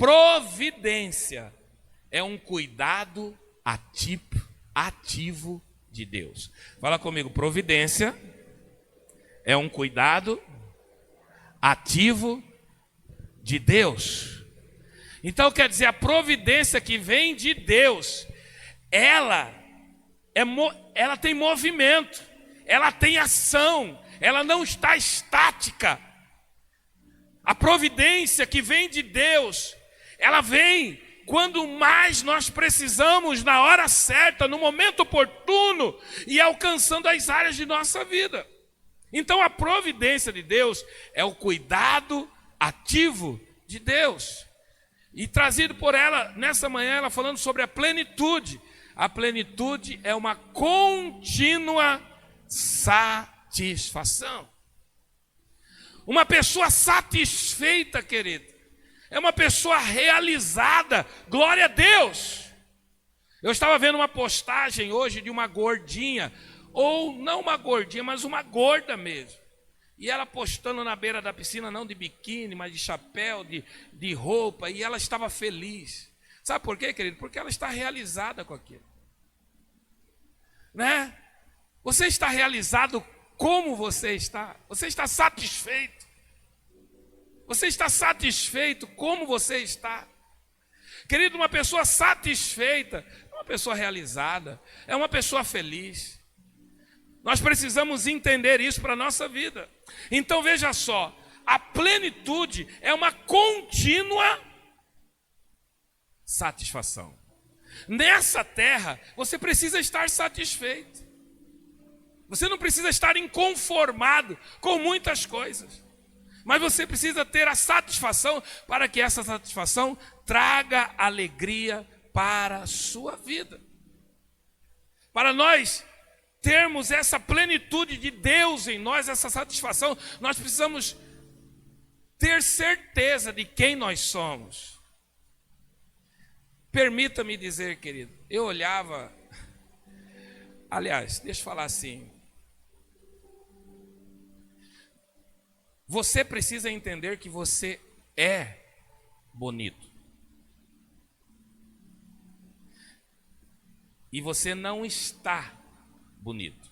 Providência é um cuidado ativo de Deus. Fala comigo, providência é um cuidado ativo de Deus. Então quer dizer, a providência que vem de Deus, ela tem movimento, ela tem ação, ela não está estática. A providência que vem de Deus, ela vem quando mais nós precisamos, na hora certa, no momento oportuno, e alcançando as áreas de nossa vida. Então a providência de Deus é o cuidado ativo de Deus. E trazido por ela, nessa manhã, ela falando sobre a plenitude. A plenitude é uma contínua satisfação. Uma pessoa satisfeita, querido, é uma pessoa realizada. Glória a Deus. Eu estava vendo uma postagem hoje de uma gordinha, ou não uma gordinha, mas uma gorda mesmo. E ela postando na beira da piscina, não de biquíni, mas de chapéu, de roupa, e ela estava feliz. Sabe por quê, querido? Porque ela está realizada com aquilo. Né? Você está realizado como você está? Você está satisfeito? Você está satisfeito como você está? Querido, uma pessoa satisfeita é uma pessoa realizada, é uma pessoa feliz. Nós precisamos entender isso para a nossa vida. Então veja só, a plenitude é uma contínua satisfação. Nessa terra, você precisa estar satisfeito. Você não precisa estar inconformado com muitas coisas. Mas você precisa ter a satisfação para que essa satisfação traga alegria para a sua vida. Para nós termos essa plenitude de Deus em nós, essa satisfação, nós precisamos ter certeza de quem nós somos. Permita-me dizer, querido, eu olhava, aliás, deixa eu falar assim, você precisa entender que você é bonito. E você não está bonito.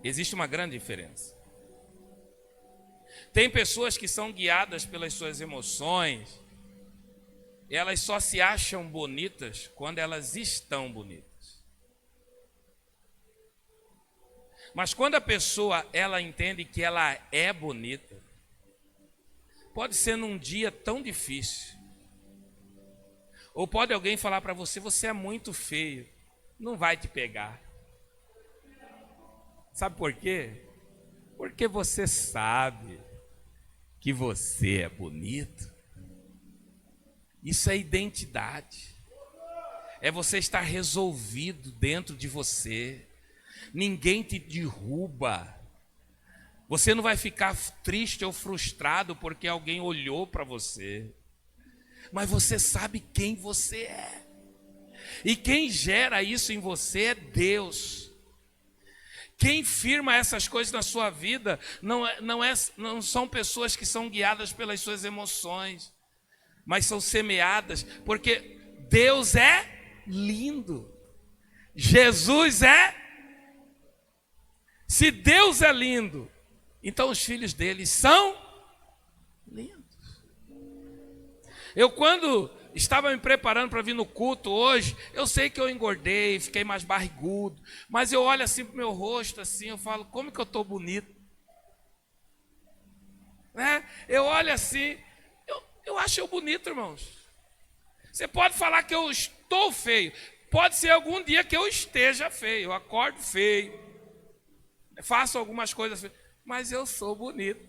Existe uma grande diferença. Tem pessoas que são guiadas pelas suas emoções, elas só se acham bonitas quando elas estão bonitas. Mas quando a pessoa, ela entende que ela é bonita, pode ser num dia tão difícil, ou pode alguém falar para você, você é muito feio, não vai te pegar. Sabe por quê? Porque você sabe que você é bonito. Isso é identidade. É você estar resolvido dentro de você. Ninguém te derruba. Você não vai ficar triste ou frustrado porque alguém olhou para você. Mas você sabe quem você é. E quem gera isso em você é Deus. Quem firma essas coisas na sua vida não são pessoas que são guiadas pelas suas emoções, mas são semeadas, porque Deus é lindo. Jesus é. Se Deus é lindo, então os filhos dele são lindos. Eu, quando estava me preparando para vir no culto hoje, eu sei que eu engordei, fiquei mais barrigudo, mas eu olho assim para o meu rosto, assim, eu falo, como que eu estou bonito? Né? Eu olho assim, eu acho eu bonito, irmãos. Você pode falar que eu estou feio, pode ser algum dia que eu esteja feio, eu acordo feio, faço algumas coisas feias, mas eu sou bonito.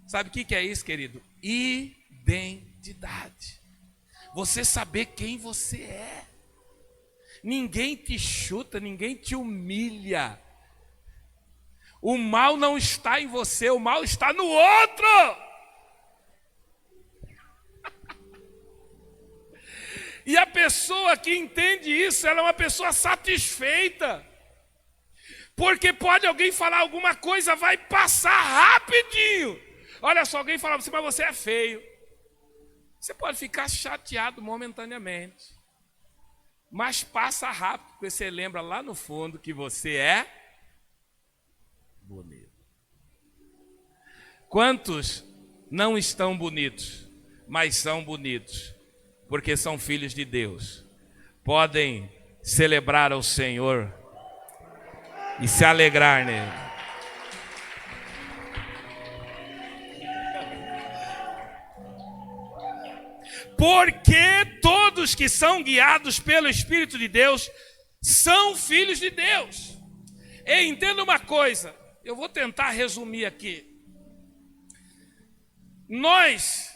Sabe o que é isso, querido? Identidade. Você saber quem você é. Ninguém te chuta, ninguém te humilha. O mal não está em você, o mal está no outro. E a pessoa que entende isso, ela é uma pessoa satisfeita. Porque pode alguém falar alguma coisa, vai passar rapidinho. Olha só, alguém fala assim, mas você é feio. Você pode ficar chateado momentaneamente, mas passa rápido, porque você lembra lá no fundo que você é bonito. Quantos não estão bonitos, mas são bonitos, porque são filhos de Deus? Podem celebrar ao Senhor e se alegrar nele. Porque todos que são guiados pelo Espírito de Deus são filhos de Deus. E entenda uma coisa, eu vou tentar resumir aqui. Nós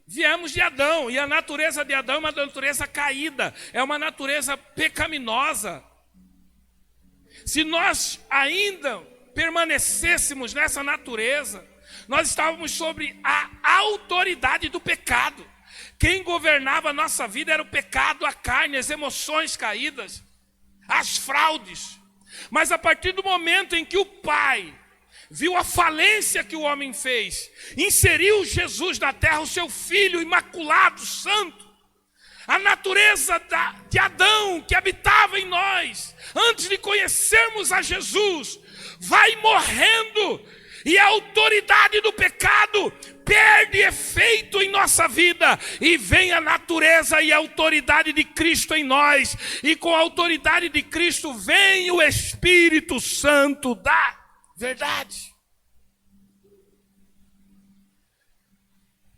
viemos de Adão, e a natureza de Adão é uma natureza caída, é uma natureza pecaminosa. Se nós ainda permanecêssemos nessa natureza, nós estávamos sobre a autoridade do pecado. Quem governava a nossa vida era o pecado, a carne, as emoções caídas, as fraudes. Mas a partir do momento em que o Pai viu a falência que o homem fez, inseriu Jesus na terra, o seu Filho imaculado, santo, a natureza de Adão que habitava em nós, antes de conhecermos a Jesus, vai morrendo, e a autoridade do pecado perde efeito em nossa vida, e vem a natureza e a autoridade de Cristo em nós, e com a autoridade de Cristo vem o Espírito Santo da verdade.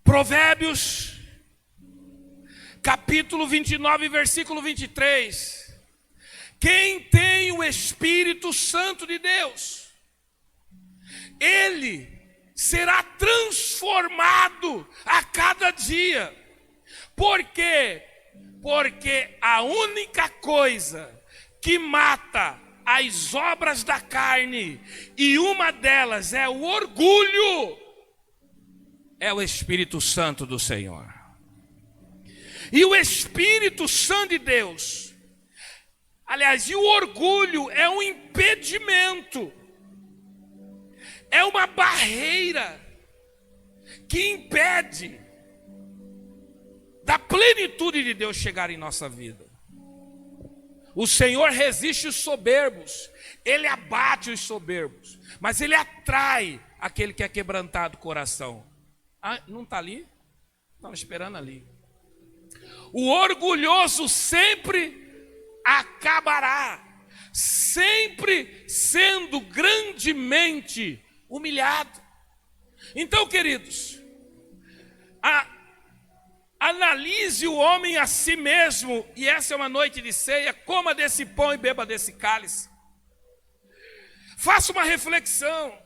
Provérbios, capítulo 29, versículo 23. Quem tem o Espírito Santo de Deus, ele será transformado a cada dia. Por quê? Porque a única coisa que mata as obras da carne, e uma delas é o orgulho, é o Espírito Santo do Senhor. E o Espírito Santo de Deus, aliás, e o orgulho é um impedimento, é uma barreira que impede da plenitude de Deus chegar em nossa vida. O Senhor resiste os soberbos, Ele abate os soberbos, mas Ele atrai aquele que é quebrantado o coração. Ah, não está ali? Estava esperando ali. O orgulhoso sempre acabará, sempre sendo grandemente humilhado. Então, queridos, analise o homem a si mesmo, e essa é uma noite de ceia, coma desse pão e beba desse cálice. Faça uma reflexão,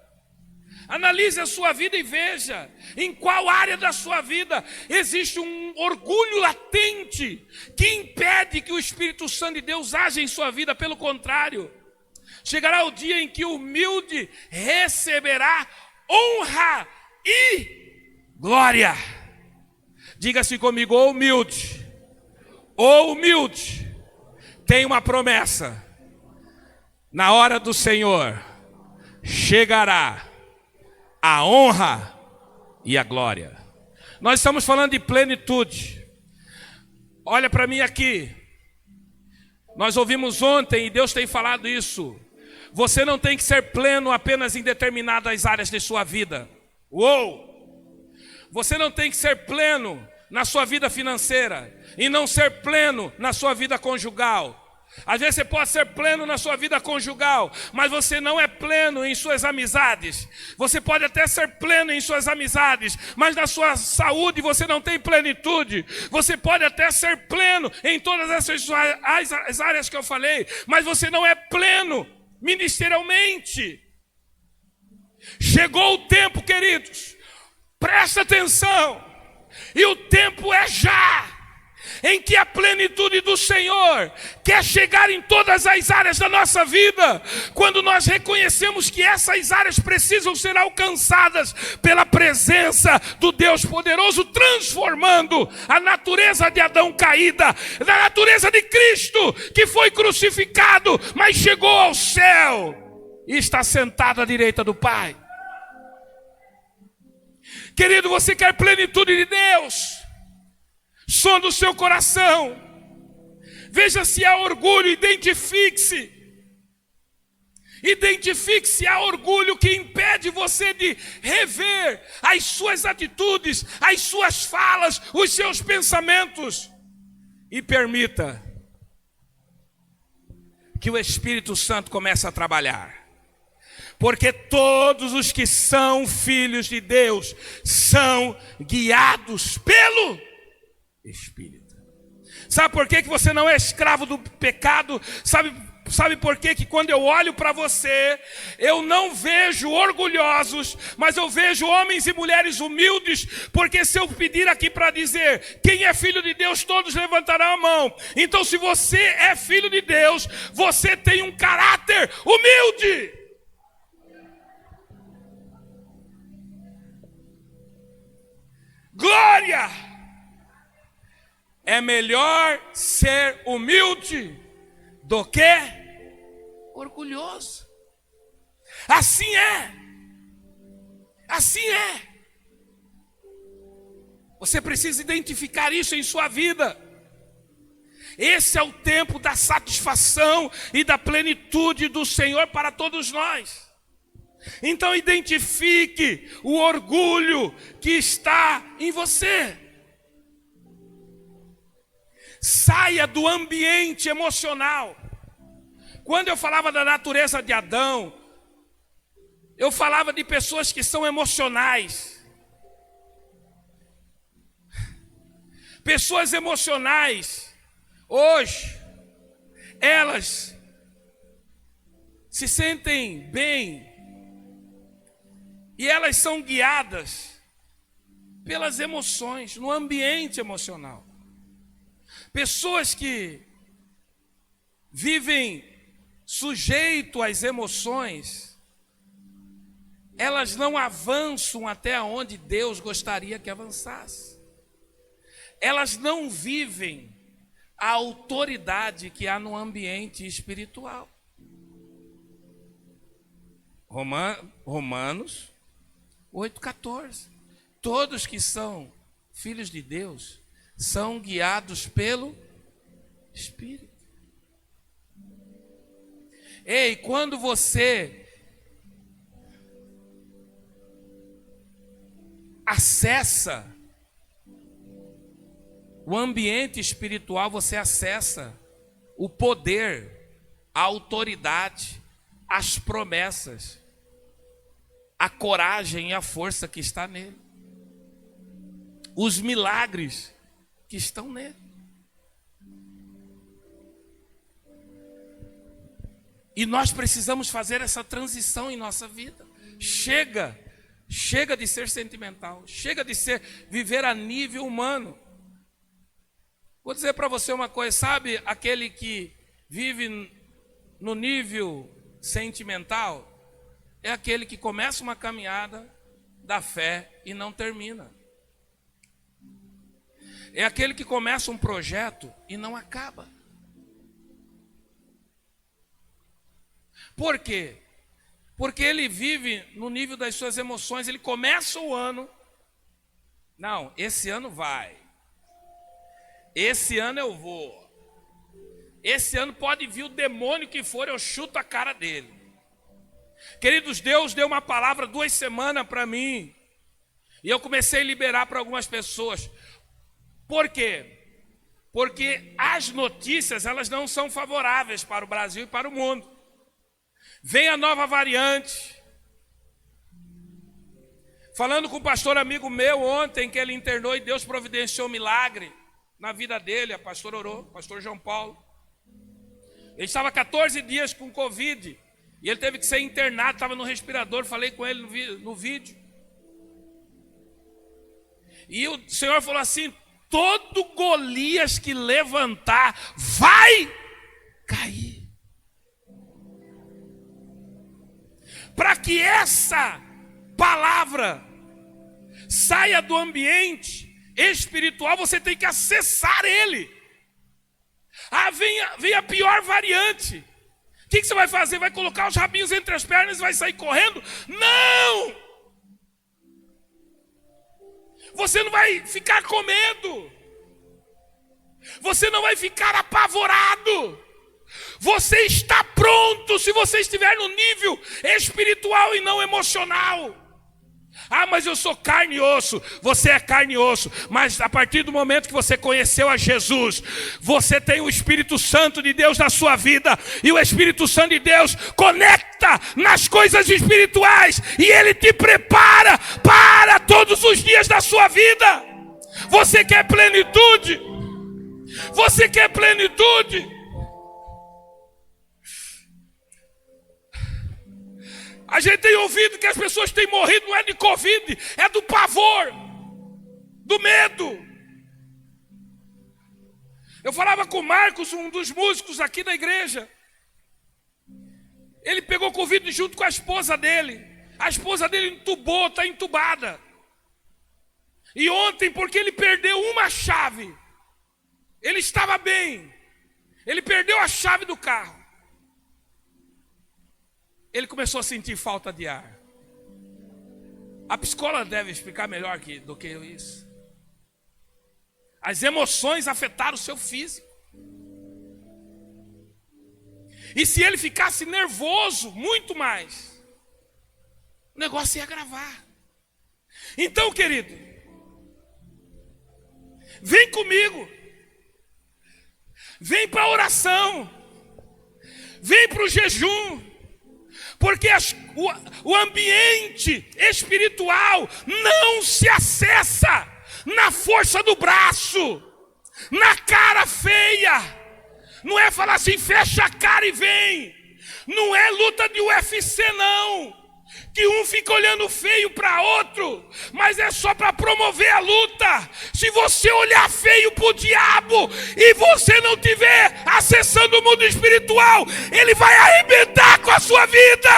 analise a sua vida e veja em qual área da sua vida existe um orgulho latente que impede que o Espírito Santo de Deus haja em sua vida. Pelo contrário, chegará o dia em que o humilde receberá honra e glória. Diga-se comigo, ô humilde, tem uma promessa. Na hora do Senhor chegará a honra e a glória. Nós estamos falando de plenitude. Olha para mim aqui. Nós ouvimos ontem e Deus tem falado isso. Você não tem que ser pleno apenas em determinadas áreas de sua vida. Você não tem que ser pleno na sua vida financeira e não ser pleno na sua vida conjugal. Às vezes você pode ser pleno na sua vida conjugal, mas você não é pleno em suas amizades. Você pode até ser pleno em suas amizades, mas na sua saúde você não tem plenitude. Você pode até ser pleno em todas essas as áreas que eu falei, mas você não é pleno ministerialmente. Chegou o tempo, queridos, presta atenção, e o tempo é já, em que a plenitude do Senhor quer chegar em todas as áreas da nossa vida, quando nós reconhecemos que essas áreas precisam ser alcançadas pela presença do Deus poderoso, transformando a natureza de Adão caída, na natureza de Cristo, que foi crucificado, mas chegou ao céu e está sentado à direita do Pai. Querido, você quer plenitude de Deus? Sonda o seu coração. Veja se há orgulho, identifique-se. Identifique se há orgulho que impede você de rever as suas atitudes, as suas falas, os seus pensamentos. E permita que o Espírito Santo comece a trabalhar. Porque todos os que são filhos de Deus são guiados pelo Espírito. Sabe por que você não é escravo do pecado? Sabe por que quando eu olho para você, eu não vejo orgulhosos, mas eu vejo homens e mulheres humildes? Porque se eu pedir aqui para dizer quem é filho de Deus, todos levantarão a mão. Então, se você é filho de Deus, você tem um caráter humilde. Glória! É melhor ser humilde do que orgulhoso. Assim é. Assim é. Você precisa identificar isso em sua vida. Esse é o tempo da satisfação e da plenitude do Senhor para todos nós. Então identifique o orgulho que está em você. Saia do ambiente emocional. Quando eu falava da natureza de Adão, eu falava de pessoas que são emocionais. Pessoas emocionais, hoje, elas se sentem bem e elas são guiadas pelas emoções, no ambiente emocional. Pessoas que vivem sujeito às emoções, elas não avançam até onde Deus gostaria que avançasse. Elas não vivem a autoridade que há no ambiente espiritual. Romanos 8,14. Todos que são filhos de Deus são guiados pelo Espírito. Ei, quando você acessa o ambiente espiritual, você acessa o poder, a autoridade, as promessas, a coragem e a força que está nele, os milagres que estão nele. E nós precisamos fazer essa transição em nossa vida. Chega de ser sentimental, chega de viver a nível humano. Vou dizer para você uma coisa, sabe aquele que vive no nível sentimental? É aquele que começa uma caminhada da fé e não termina. É aquele que começa um projeto e não acaba. Por quê? Porque ele vive no nível das suas emoções. Ele começa o ano, não, esse ano vai, esse ano eu vou, esse ano pode vir o demônio que for, eu chuto a cara dele. Queridos, Deus deu uma palavra 2 semanas para mim, e eu comecei a liberar para algumas pessoas. Por quê? Porque as notícias, elas não são favoráveis para o Brasil e para o mundo. Vem a nova variante. Falando com um pastor amigo meu ontem, que ele internou e Deus providenciou um milagre na vida dele, a pastor orou, pastor João Paulo. Ele estava 14 dias com Covid, e ele teve que ser internado, estava no respirador, falei com ele no vídeo. E o Senhor falou assim: todo Golias que levantar vai cair. Para que essa palavra saia do ambiente espiritual, você tem que acessar ele. Ah, vem a pior variante. O que você vai fazer? Vai colocar os rabinhos entre as pernas e vai sair correndo? Não! Você não vai ficar com medo. Você não vai ficar apavorado. Você está pronto se você estiver no nível espiritual e não emocional. Ah, mas eu sou carne e osso. Você é carne e osso, mas a partir do momento que você conheceu a Jesus, você tem o Espírito Santo de Deus na sua vida, e o Espírito Santo de Deus conecta nas coisas espirituais, e Ele te prepara para todos os dias da sua vida. Você quer plenitude? Você quer plenitude? A gente tem ouvido que as pessoas têm morrido, não é de Covid, é do pavor, do medo. Eu falava com o Marcos, um dos músicos aqui da igreja. Ele pegou Covid junto com a esposa dele. A esposa dele entubou, está entubada. E ontem, porque ele perdeu uma chave, ele estava bem, ele perdeu a chave do carro. Ele começou a sentir falta de ar. A psicóloga deve explicar melhor do que eu isso. As emoções afetaram o seu físico. E se ele ficasse nervoso, muito mais, o negócio ia agravar. Então, querido, vem comigo. Vem para a oração. Vem para o jejum. Porque o ambiente espiritual não se acessa na força do braço, na cara feia. Não é falar assim, fecha a cara e vem. Não é luta de UFC não, que um fica olhando feio para outro, mas é só para promover a luta. Se você olhar feio para o diabo e você não estiver acessando o mundo espiritual, ele vai arrebentar com a sua vida.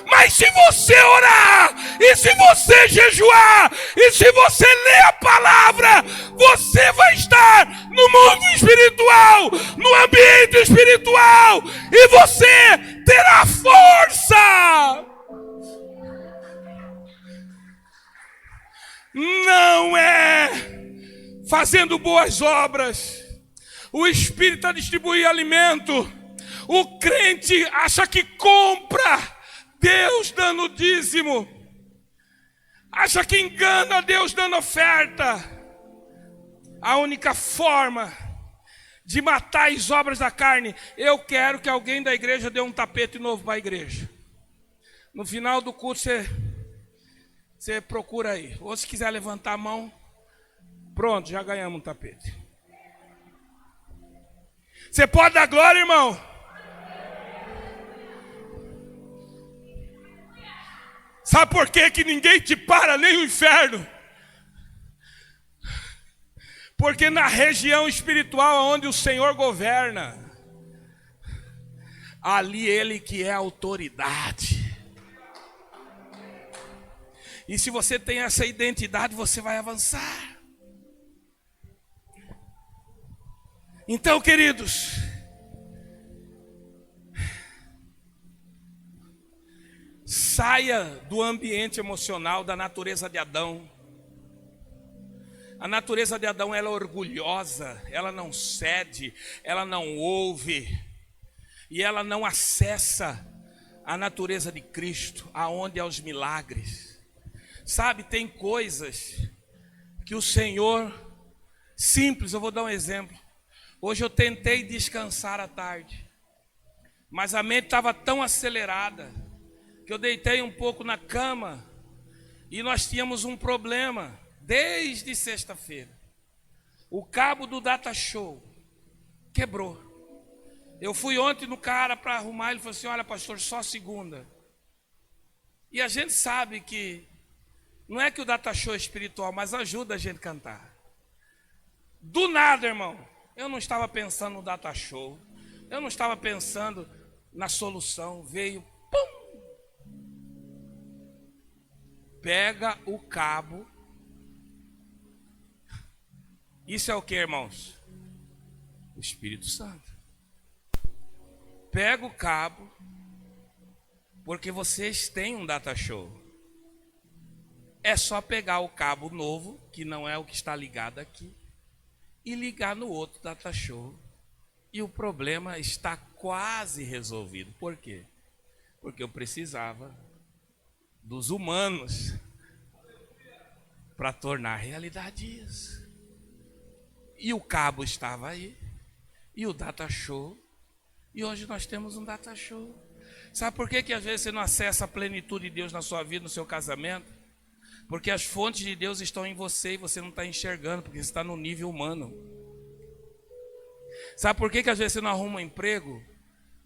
Mas se você orar, e se você jejuar, e se você ler a palavra, você vai estar no mundo espiritual, no ambiente espiritual, e você terá força. Não é fazendo boas obras. O Espírito a distribuir alimento. O crente acha que compra Deus dando dízimo. Acha que engana Deus dando oferta. A única forma de matar as obras da carne. Eu quero que alguém da igreja dê um tapete novo para a igreja. No final do culto você procura aí. Ou se quiser levantar a mão, pronto, já ganhamos um tapete. Você pode dar glória, irmão? Sabe por quê que ninguém te para, nem o inferno? Porque na região espiritual onde o Senhor governa, ali Ele que é a autoridade. E se você tem essa identidade, você vai avançar. Então, queridos, saia do ambiente emocional da natureza de Adão. A natureza de Adão, ela é orgulhosa, ela não cede, ela não ouve, e ela não acessa a natureza de Cristo, aonde há os milagres. Sabe, tem coisas que o Senhor, simples, eu vou dar um exemplo. Hoje eu tentei descansar à tarde, mas a mente estava tão acelerada, que eu deitei um pouco na cama, e nós tínhamos um problema, desde sexta-feira. O cabo do Data Show quebrou. Eu fui ontem no cara para arrumar, ele falou assim, olha pastor, só segunda. E a gente sabe que não é que o Data Show é espiritual, mas ajuda a gente a cantar. Do nada, irmão, eu não estava pensando no Data Show, eu não estava pensando na solução, veio, pum! Pega o cabo. Isso é o que, irmãos? O Espírito Santo. Pega o cabo, porque vocês têm um Data Show. é só pegar o cabo novo, que não é o que está ligado aqui, e ligar no outro data show. E o problema está quase resolvido. Por quê? Porque eu precisava dos humanos para tornar realidade isso. E o cabo estava aí, e o data show, e hoje nós temos um data show. Sabe por que às vezes você não acessa a plenitude de Deus na sua vida, no seu casamento? Porque as fontes de Deus estão em você e você não está enxergando, porque você está no nível humano. Sabe por que às vezes você não arruma um emprego?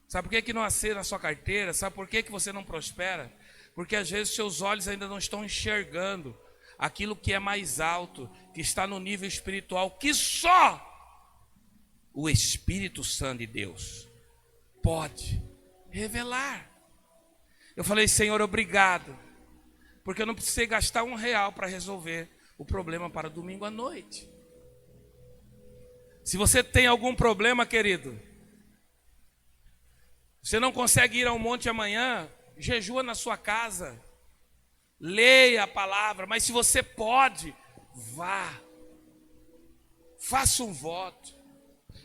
Sabe por que não assina a sua carteira? Sabe por que você não prospera? Porque às vezes seus olhos ainda não estão enxergando aquilo que é mais alto, que está no nível espiritual, que só o Espírito Santo de Deus pode revelar. Eu falei, Senhor, obrigado, porque eu não precisei gastar R$1 para resolver o problema para domingo à noite. Se você tem algum problema, querido, você não consegue ir ao monte amanhã, jejua na sua casa, leia a palavra, mas se você pode, vá, faça um voto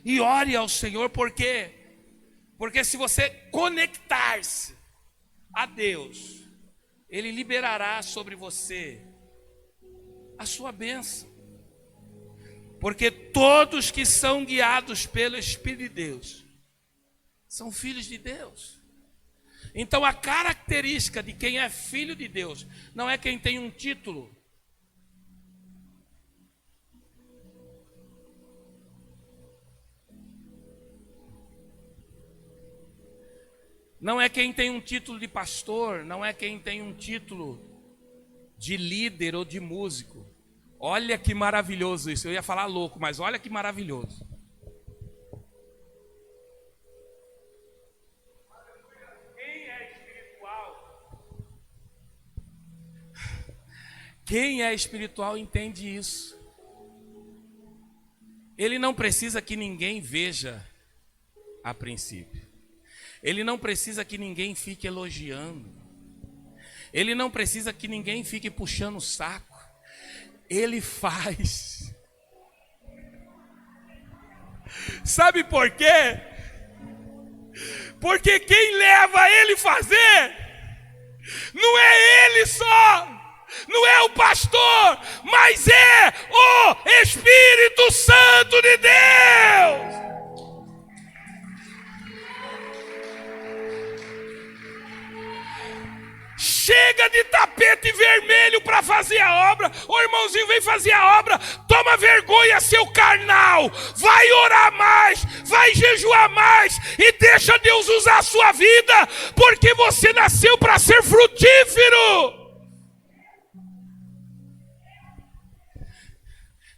e ore ao Senhor. Por quê? Porque se você conectar-se a Deus, Ele liberará sobre você a sua bênção. Porque todos que são guiados pelo Espírito de Deus são filhos de Deus. Então a característica de quem é filho de Deus não é quem tem um título. Não é quem tem um título de pastor, não é quem tem um título de líder ou de músico. Olha que maravilhoso isso. Eu ia falar louco, mas olha que maravilhoso. Quem é espiritual entende isso. Ele não precisa que ninguém veja a princípio. Ele não precisa que ninguém fique elogiando. Ele não precisa que ninguém fique puxando o saco. Ele faz. Sabe por quê? Porque quem leva ele fazer não é ele só, não é o pastor, mas é o Espírito Santo de Deus. Chega de tapete vermelho para fazer a obra. Ô irmãozinho, vem fazer a obra. Toma vergonha, seu carnal. Vai orar mais, vai jejuar mais e deixa Deus usar a sua vida, porque você nasceu para ser frutífero.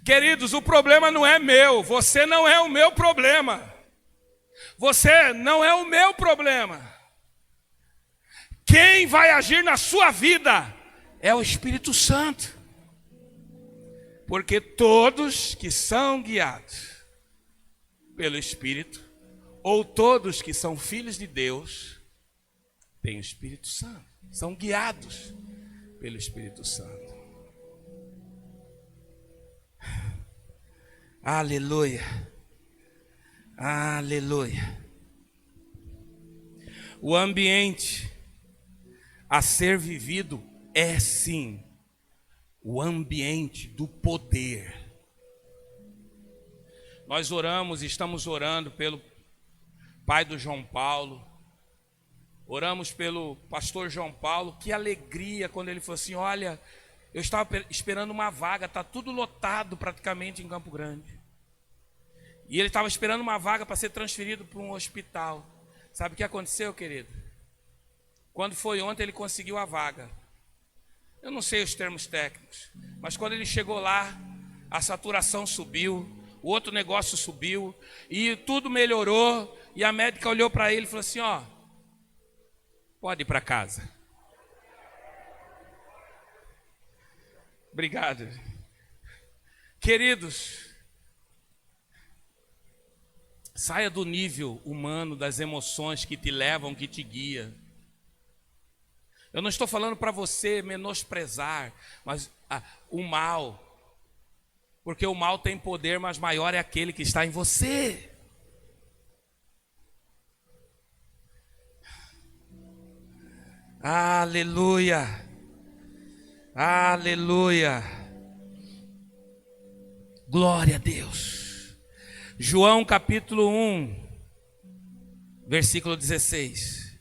Queridos, o problema não é meu. Você não é o meu problema. Você não é o meu problema. Quem vai agir na sua vida é o Espírito Santo. Porque todos que são guiados pelo Espírito, ou todos que são filhos de Deus, têm o Espírito Santo. São guiados pelo Espírito Santo. Aleluia. Aleluia. O ambiente a ser vivido é sim o ambiente do poder. Nós oramos, estamos orando pelo pai do João Paulo, oramos pelo pastor João Paulo. Que alegria quando ele falou assim: olha, eu estava esperando uma vaga, está tudo lotado praticamente em Campo Grande, e ele estava esperando uma vaga para ser transferido para um hospital. Sabe o que aconteceu, querido? Quando foi ontem, ele conseguiu a vaga. Eu não sei os termos técnicos, mas quando ele chegou lá, a saturação subiu, o outro negócio subiu, e tudo melhorou, e a médica olhou para ele e falou assim: ó, pode ir para casa. Obrigado. Queridos, saia do nível humano, das emoções que te levam, que te guiam. Eu não estou falando para você menosprezar, mas o mal. Porque o mal tem poder, mas maior é aquele que está em você. Aleluia. Aleluia. Glória a Deus. João capítulo 1, versículo 16.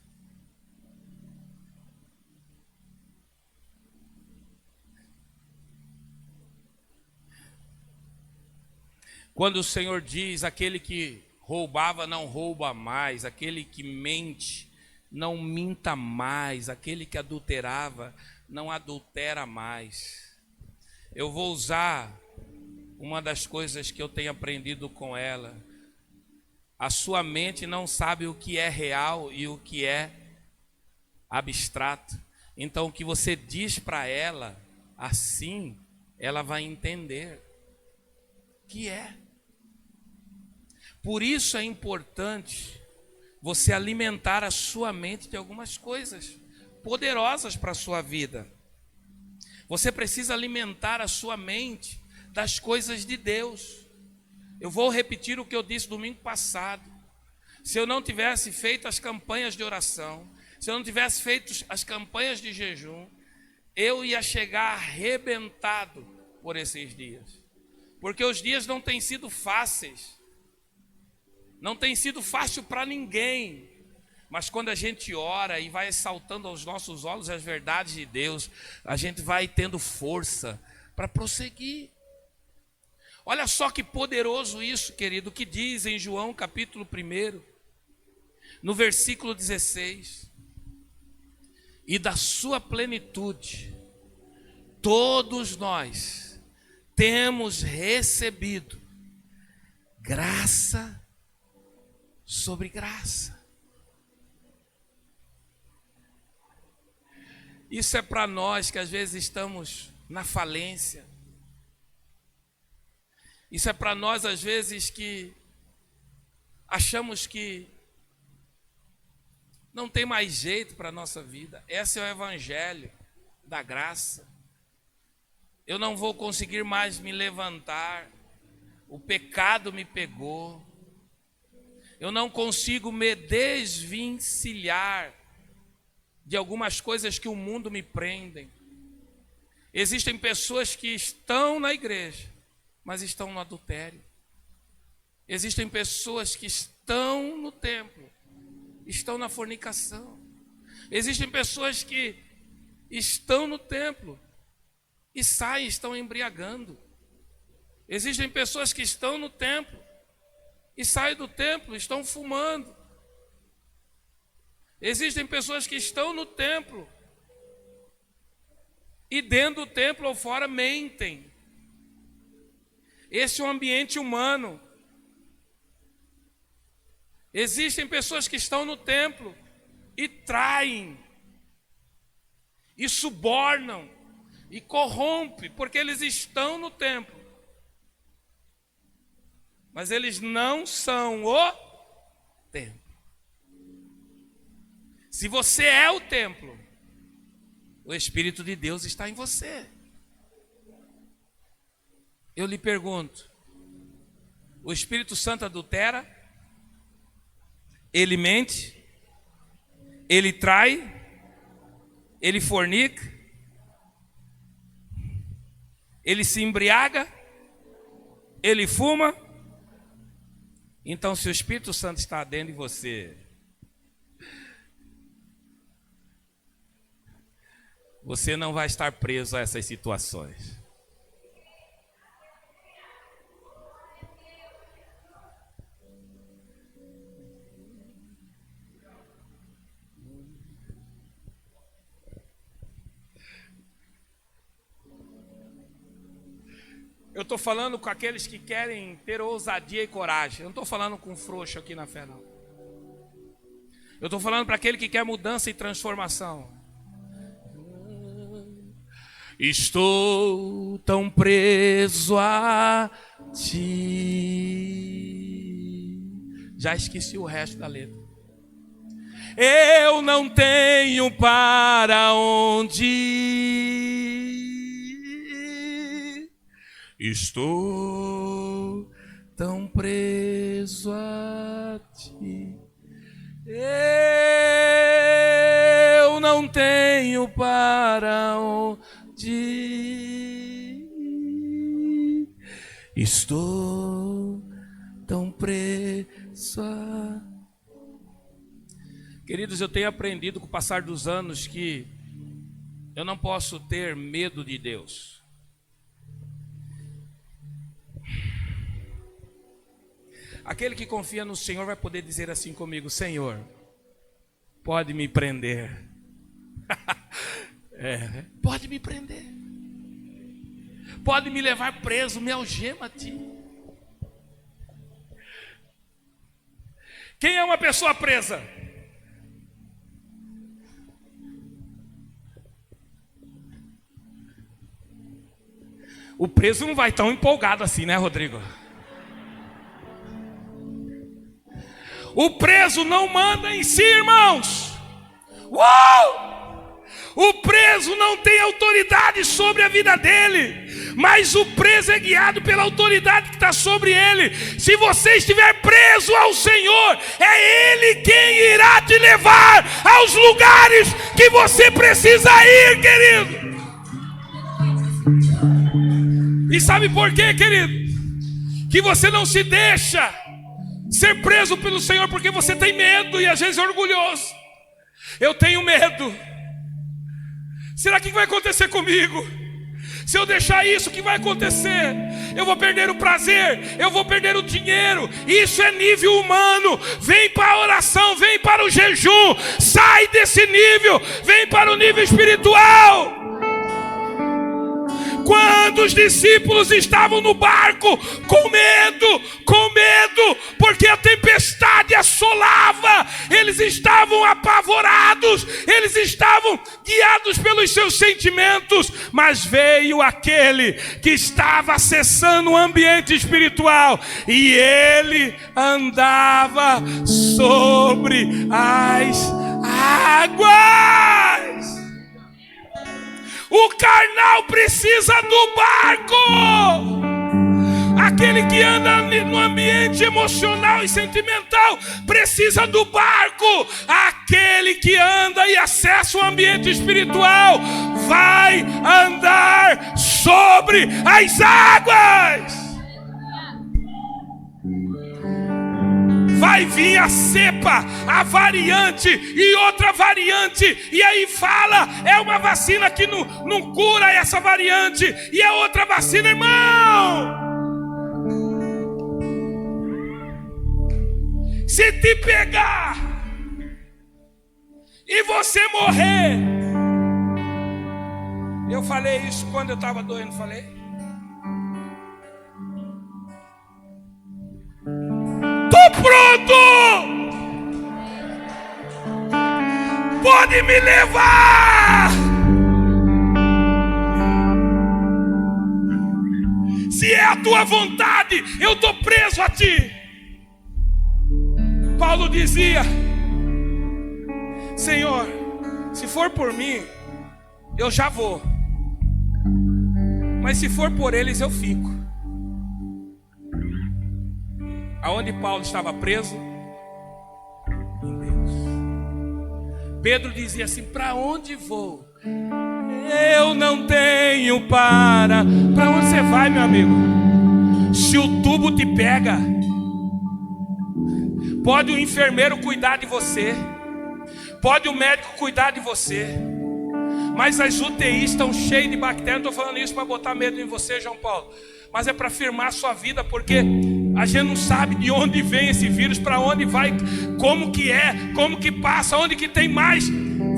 Quando o Senhor diz, aquele que roubava não rouba mais, aquele que mente não minta mais, aquele que adulterava não adultera mais. Eu vou usar uma das coisas que eu tenho aprendido com ela. A sua mente não sabe o que é real e o que é abstrato. Então o que você diz para ela, assim, ela vai entender que é. Por isso é importante você alimentar a sua mente de algumas coisas poderosas para a sua vida. Você precisa alimentar a sua mente das coisas de Deus. Eu vou repetir o que eu disse domingo passado. Se eu não tivesse feito as campanhas de oração, se eu não tivesse feito as campanhas de jejum, eu ia chegar arrebentado por esses dias. Porque os dias não têm sido fáceis. Não tem sido fácil para ninguém, mas quando a gente ora e vai saltando aos nossos olhos as verdades de Deus, a gente vai tendo força para prosseguir. Olha só que poderoso isso, querido, que diz em João capítulo 1, no versículo 16: e da sua plenitude, todos nós temos recebido graça sobre graça. Isso é para nós que às vezes estamos na falência. Isso é para nós às vezes que achamos que não tem mais jeito para a nossa vida. Esse é o evangelho da graça. Eu não vou conseguir mais me levantar. O pecado me pegou. Eu não consigo me desvencilhar de algumas coisas que o mundo me prendem. Existem pessoas que estão na igreja, mas estão no adultério. Existem pessoas que estão no templo, estão na fornicação. Existem pessoas que estão no templo e saem, estão embriagando. Existem pessoas que estão no templo e saem do templo, estão fumando. Existem pessoas que estão no templo e dentro do templo ou fora mentem. Esse é o ambiente humano. Existem pessoas que estão no templo e traem, e subornam, e corrompem, porque eles estão no templo. Mas eles não são o templo. Se você é o templo, o Espírito de Deus está em você. Eu lhe pergunto, o Espírito Santo adultera? Ele mente? Ele trai? Ele fornica? Ele se embriaga? Ele fuma? Então, se o Espírito Santo está dentro de você, você não vai estar preso a essas situações. Eu estou falando com aqueles que querem ter ousadia e coragem. Eu não estou falando com frouxo aqui na fé, não. Eu estou falando para aquele que quer mudança e transformação. Estou tão preso a ti. Já esqueci o resto da letra. eu não tenho para onde ir. Estou tão preso a ti. Eu não tenho para onde ir. Estou tão preso a... Queridos, eu tenho aprendido com o passar dos anos que eu não posso ter medo de Deus. Aquele que confia no Senhor vai poder dizer assim comigo: Senhor, pode me prender. Pode me prender. Pode me levar preso, me algema a ti. Quem é uma pessoa presa? O preso não vai tão empolgado assim, né, Rodrigo? O preso não manda em si, irmãos. Uou! O preso não tem autoridade sobre a vida dele, mas o preso é guiado pela autoridade que está sobre ele. Se você estiver preso ao Senhor, é Ele quem irá te levar aos lugares que você precisa ir, querido. E sabe por quê, querido? Que você não se deixa ser preso pelo Senhor porque você tem medo e às vezes é orgulhoso. Eu tenho medo. Será que vai acontecer comigo? Se eu deixar isso, o que vai acontecer? Eu vou perder o prazer, eu vou perder o dinheiro. Isso é nível humano. Vem para a oração, vem para o jejum. Sai desse nível, vem para o nível espiritual. Quando os discípulos estavam no barco, com medo, porque a tempestade assolava, eles estavam apavorados, eles estavam guiados pelos seus sentimentos, mas veio aquele que estava acessando o ambiente espiritual, e ele andava sobre as águas. O carnal precisa do barco. Aquele que anda no ambiente emocional e sentimental precisa do barco. Aquele que anda e acessa o ambiente espiritual vai andar sobre as águas. Vai vir a cepa, a variante e outra variante. E aí fala, é uma vacina que não cura essa variante. E a outra vacina, irmão, se te pegar e você morrer. Eu falei isso quando eu estava doendo, falei. Tô pronto! Pode me levar! Se é a tua vontade, eu tô preso a ti. Paulo dizia: Senhor, se for por mim, eu já vou. Mas se for por eles, eu fico. Aonde Paulo estava preso? Em Deus. Pedro dizia assim: para onde vou? Eu não tenho para onde você vai, meu amigo? Se o tubo te pega, pode o enfermeiro cuidar de você, pode o médico cuidar de você, mas as UTIs estão cheias de bactérias. Não estou falando isso para botar medo em você, João Paulo, mas é para firmar a sua vida, porque a gente não sabe de onde vem esse vírus, para onde vai, como que é, como que passa, onde que tem mais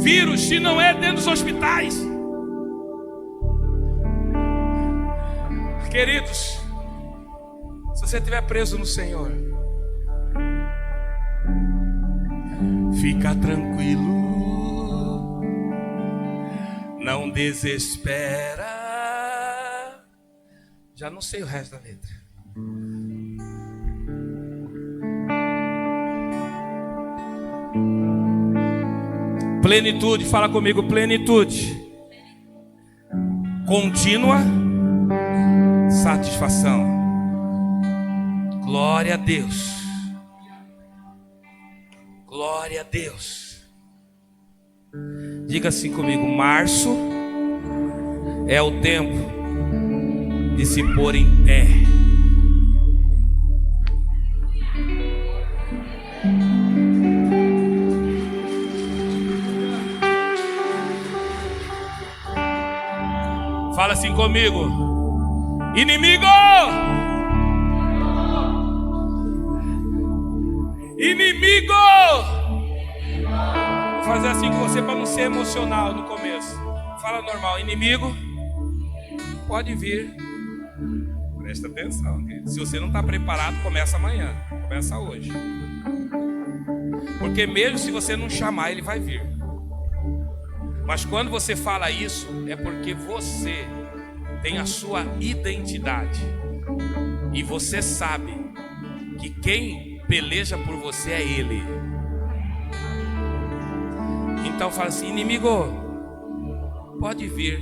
vírus, se não é dentro dos hospitais. Queridos, se você estiver preso no Senhor, fica tranquilo, não desespera. Já não sei o resto da letra. Plenitude, fala comigo, plenitude. Contínua satisfação. Glória a Deus. Glória a Deus. Diga assim comigo: março é o tempo de se pôr em pé. Fala assim comigo: inimigo, inimigo. Vou fazer assim com você para não ser emocional no começo. Fala normal: inimigo, pode vir. Presta atenção, querido. Se você não está preparado, começa amanhã, começa hoje. Porque mesmo se você não chamar, ele vai vir. Mas quando você fala isso, é porque você tem a sua identidade. E você sabe que quem peleja por você é Ele. Então fala assim: inimigo, pode vir.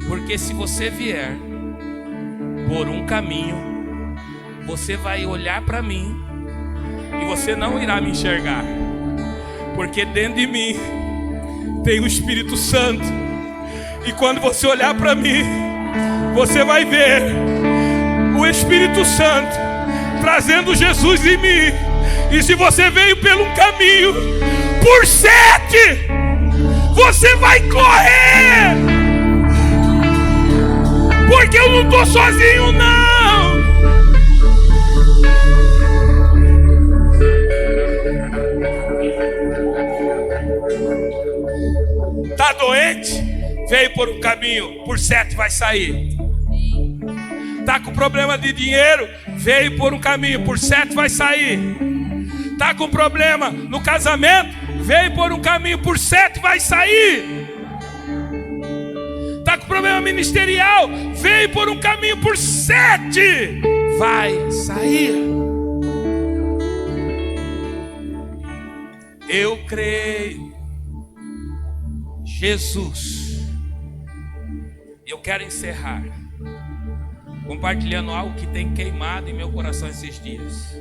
Porque se você vier por um caminho, você vai olhar para mim e você não irá me enxergar. Porque dentro de mim tem o Espírito Santo. E quando você olhar para mim, você vai ver o Espírito Santo trazendo Jesus em mim. E se você veio pelo caminho, por 7, você vai correr. Porque eu não estou sozinho, não. Está doente? Veio por um caminho, por 7 vai sair. Está com problema de dinheiro? Veio por um caminho, por 7 vai sair. Está com problema no casamento? Veio por um caminho, por 7 vai sair. Está com problema ministerial? Veio por um caminho, por 7 vai sair. Eu creio. Jesus. Eu quero encerrar compartilhando algo que tem queimado em meu coração esses dias.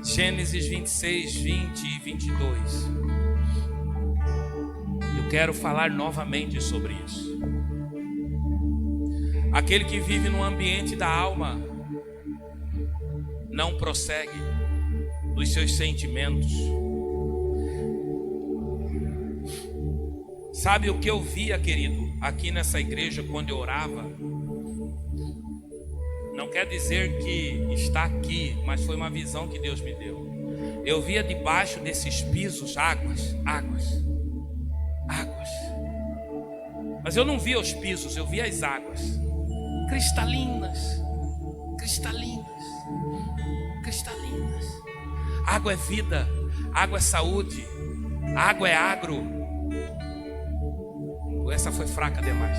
Gênesis 26, 20 e 22. Eu quero falar novamente sobre isso. Aquele que vive no ambiente da alma não prossegue nos seus sentimentos. Sabe o que eu via, querido, aqui nessa igreja quando eu orava? Não quer dizer que está aqui, mas foi uma visão que Deus me deu. Eu via debaixo desses pisos águas. Mas eu não via os pisos, eu via as águas. Cristalinas. Água é vida, água é saúde, água é agro. Essa foi fraca demais.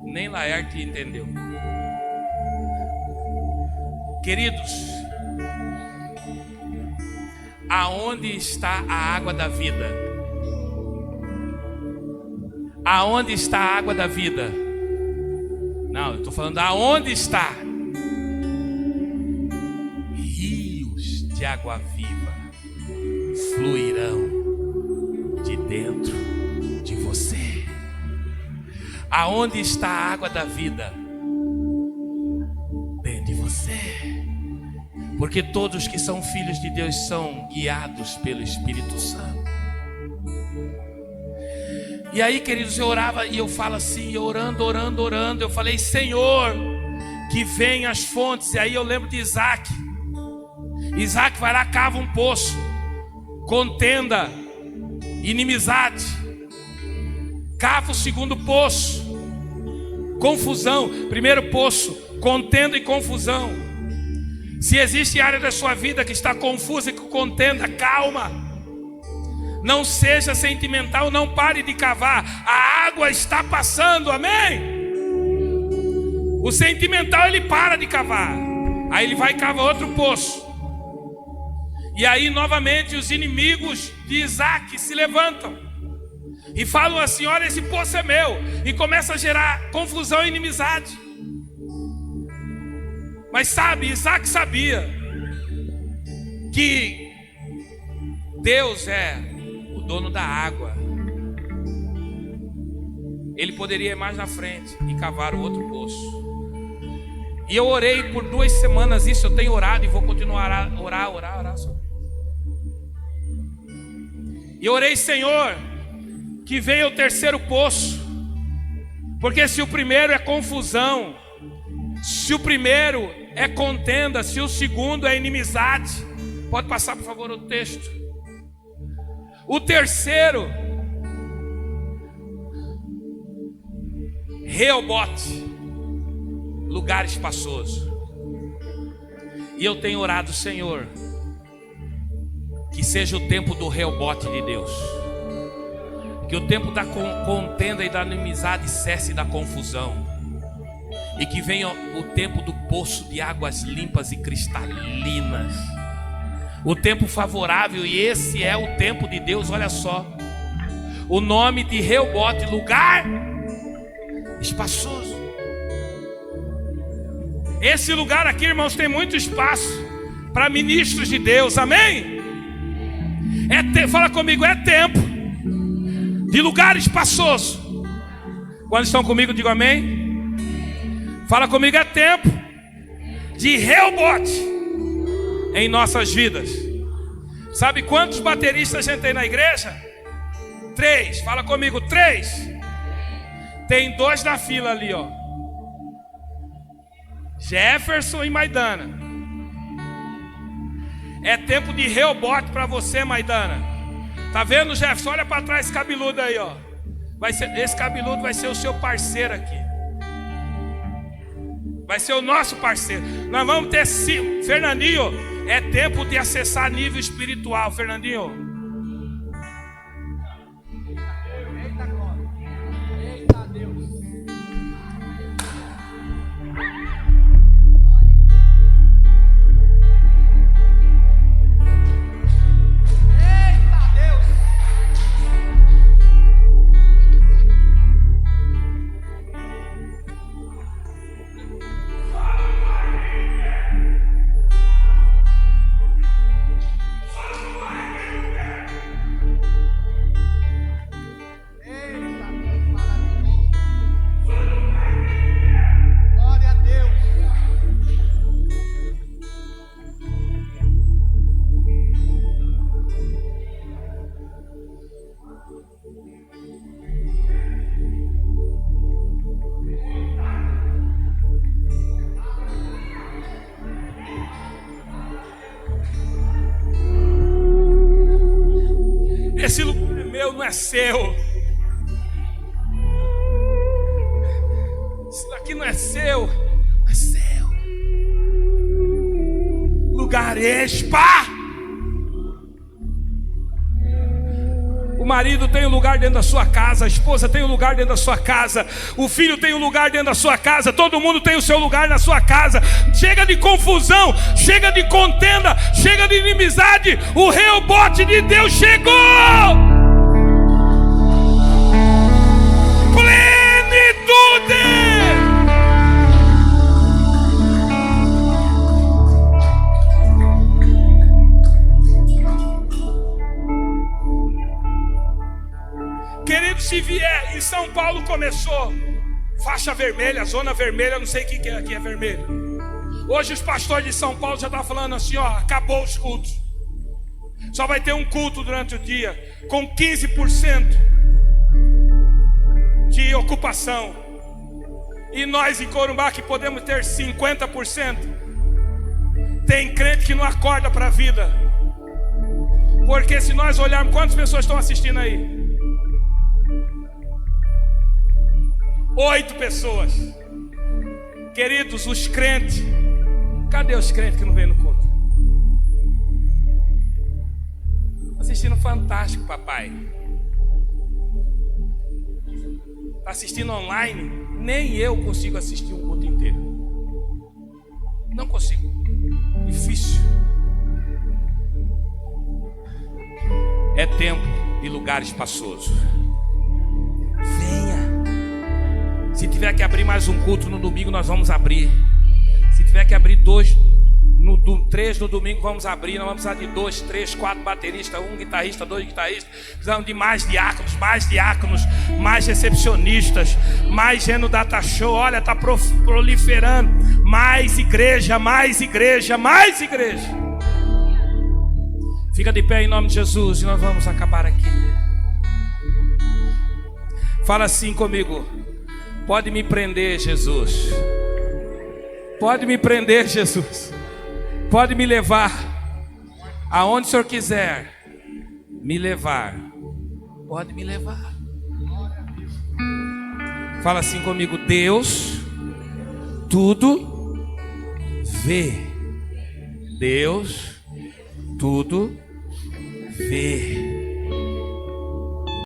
Nem Laerte entendeu. Queridos, aonde está a água da vida? Aonde está a água da vida? Não, eu estou falando aonde está. Rios de água viva fluirão de dentro de você. Aonde está a água da vida? Dentro de você. Porque todos que são filhos de Deus são guiados pelo Espírito Santo. E aí, queridos, eu orava e eu falo assim, orando, eu falei: Senhor, que venham as fontes. E aí eu lembro de Isaac. Isaac vai lá, cava um poço, contenda, inimizade. Cava o segundo poço, confusão. Primeiro poço, contenda e confusão. Se existe área da sua vida que está confusa e com contenda, calma. Não seja sentimental, não pare de cavar. A água está passando, amém? O sentimental, ele para de cavar. Aí ele vai e cava outro poço. E aí novamente os inimigos de Isaac se levantam e falam assim: olha, esse poço é meu. E começa a gerar confusão e inimizade. Mas sabe, Isaac sabia que Deus é o dono da água. Ele poderia ir mais na frente e cavar o outro poço. E eu orei por 2 semanas isso. Eu tenho orado e vou continuar a orar sobre isso. E orei: Senhor, que venha o terceiro poço. Porque se o primeiro é confusão, se o primeiro é contenda, se o segundo é inimizade. Pode passar, por favor, o texto. O terceiro, Reobote, lugar espaçoso. E eu tenho orado: Senhor, que seja o tempo do Reobote de Deus. Que o tempo da contenda e da inimizade cesse da confusão. E que venha o tempo do poço de águas limpas e cristalinas. O tempo favorável, e esse é o tempo de Deus. Olha só, o nome de Reobote, lugar espaçoso. Esse lugar aqui, irmãos, tem muito espaço para ministros de Deus, amém? Fala comigo, é tempo de lugar espaçoso. Quando estão comigo, digo amém. Fala comigo, é tempo de Reobote em nossas vidas. Sabe quantos bateristas a gente tem na igreja? 3, fala comigo, 3. Tem 2 na fila ali, ó. Jefferson e Maidana. É tempo de Reobote para você, Maidana. Tá vendo, Jefferson? Olha para trás, esse cabeludo aí, ó. Esse cabeludo vai ser o seu parceiro aqui. Vai ser o nosso parceiro. Nós vamos ter 5. Fernandinho, é tempo de acessar nível espiritual, Fernandinho. Eita glória. Eita Deus. Eita Deus. Glória a Deus. Esse lugar é meu, não é seu. Isso daqui não é seu, é seu. Lugar espa. O marido tem um lugar dentro da sua casa, a esposa tem um lugar dentro da sua casa, o filho tem um lugar dentro da sua casa, todo mundo tem o seu lugar na sua casa. Chega de confusão, chega de contenda, chega de inimizade. O Reobote de Deus chegou. Plenitude. Querido, se vier, em São Paulo começou faixa vermelha, zona vermelha, não sei o que é aqui, é vermelho. Hoje os pastores de São Paulo já estão falando assim, ó, acabou os cultos. Só vai ter um culto durante o dia, com 15% de ocupação. E nós em Corumbá que podemos ter 50%. Tem crente que não acorda para a vida. Porque se nós olharmos, quantas pessoas estão assistindo aí? 8 pessoas. Queridos, os crentes. Cadê os crentes que não vêm no culto? Assistindo Fantástico, papai. Está assistindo online? Nem eu consigo assistir um culto inteiro. Não consigo. Difícil. é tempo e lugar espaçoso. Venha. Se tiver que abrir mais um culto no domingo, nós vamos abrir. Se tiver que abrir 3 no domingo, vamos abrir. Nós vamos precisar de 2, 3, 4 bateristas, 1 guitarrista, 2 guitarristas. Precisamos de mais diáconos, mais recepcionistas, mais Geno Data Show. Olha, está proliferando. Mais igreja. Fica de pé em nome de Jesus e nós vamos acabar aqui. Fala assim comigo: pode me prender, Jesus. Pode me prender, Jesus. Pode me levar aonde o Senhor quiser me levar. Pode me levar. Fala assim comigo: Deus tudo vê. Deus tudo vê.